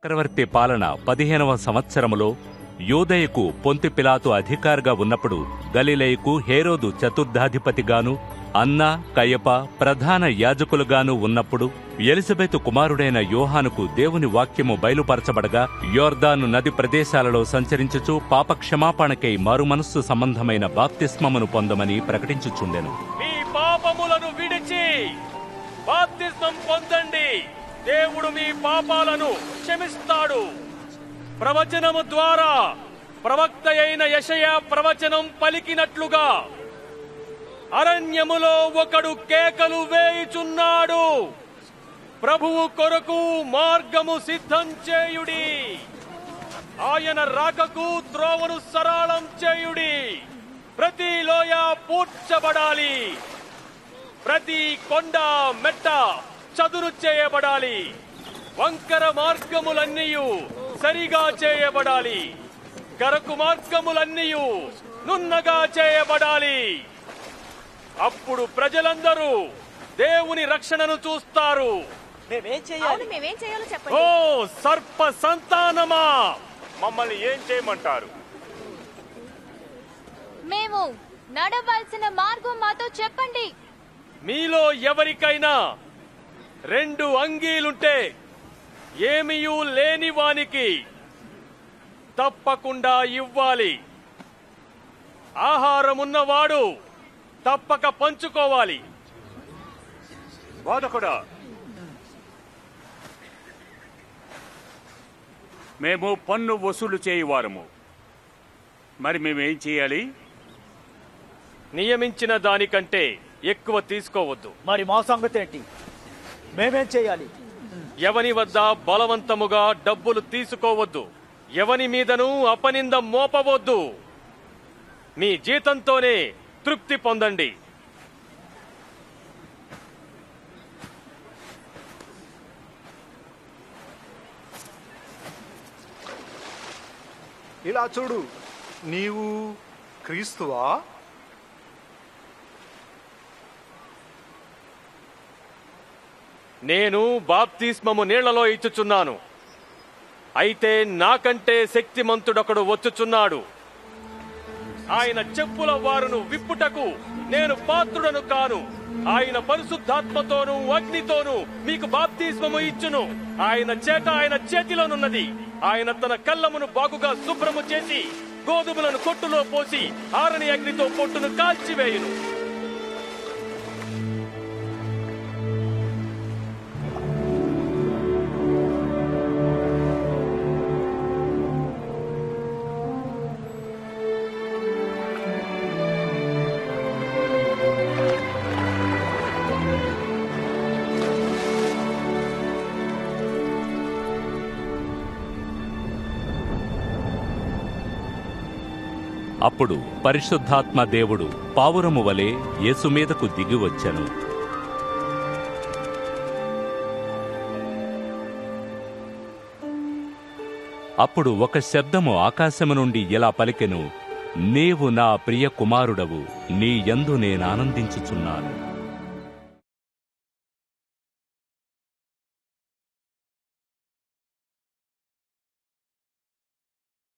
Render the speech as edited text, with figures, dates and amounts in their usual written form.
చక్రవర్తి పాలన 15వ సంవత్సరములో యూదయకు పొంతి పిలాతు అధికారిగా ఉన్నప్పుడు గలిలయకు హేరోదు చతుర్థాధిపతిగాను అన్నా కయప ప్రధాన యాజకులుగాను ఉన్నప్పుడు ఎలిజబెతు కుమారుడైన యోహానుకు దేవుని వాక్యము బయలుపరచబడగా యోర్దాను నది ప్రదేశాలలో సంచరించుచు పాపక్షమాపణకై మారుమనస్సు సంబంధమైన బాప్తిస్మమును పొందమని ప్రకటించుచుండెను. మీ పాపములను విడిచి బాప్తిస్మం పొందండి, దేవుడు మీ పాపాలను క్షమిస్తాడు. ప్రవచనము ద్వారా ప్రవక్త అయిన యెషయా ప్రవచనం పలికినట్లుగా అరణ్యములో ఒకడు కేకలు వేయుచున్నాడు, ప్రభువు కొరకు మార్గము సిద్ధం చేయుడి, ఆయన రాకకు త్రోవను సరళం చేయుడి. ప్రతి లోయ పూడ్చబడాలి, ప్రతి కొండ మెట్ట చదును చేయబడాలి, వంకర మార్గములన్నీయు సరిగా చేయబడాలి, గరకు మార్గములన్నీయు నున్నగా చేయబడాలి. అప్పుడు ప్రజలందరూ దేవుని రక్షణను చూస్తారు. ఓ సర్ప సంతానమా, మమ్మల్ని ఏం చేయమంటారు? మేము నడవాల్సిన మార్గం మాతో చెప్పండి. మీలో ఎవరికైనా 2 అంగీలుంటే ఏమీయూ లేని వానికి తప్పకుండా ఇవ్వాలి. ఆహారమున్నవాడు తప్పక పంచుకోవాలి. బోధకుడా, మేము పన్ను వసూలు చేయువారము, మరి మేమేం చేయాలి? నియమించిన దానికంటే ఎక్కువ తీసుకోవద్దు. మరి మా సంగతి ఏంటి? మేమేం చేయాలి? ఎవని వద్ద బలవంతముగా డబ్బులు తీసుకోవద్దు, ఎవని మీదను అపనింద మోపవద్దు. మీ జీతంతోనే తృప్తి పొందండి. ఇలా చూడు, నీవు క్రీస్తువా? నేను బాప్తిస్మము నీళ్లలో ఇచ్చుచున్నాను, అయితే నాకంటే శక్తిమంతుడొకడు వచ్చుచున్నాడు. ఆయన చెప్పుల వారును విప్పుటకు నేను పాత్రుడను కాను. ఆయన పరిశుద్ధాత్మతోనూ అగ్నితోనూ మీకు బాప్తిస్మము ఇచ్చును. ఆయన చేతిలోనున్నది. ఆయన తన కళ్ళమును బాగుగా శుభ్రము చేసి గోధుమలను కొట్టులో పోసి ఆరని అగ్నితో పొట్టును కాల్చివేయును. అప్పుడు పరిశుద్ధాత్మ దేవుడు పావురము వలె యేసు మీదకు దిగివచ్చెను. అప్పుడు ఒక శబ్దము ఆకాశము నుండి ఇలా పలికెను, నీవు నా ప్రియ కుమారుడవు, నీ యందు నేనానందించుచున్నాను.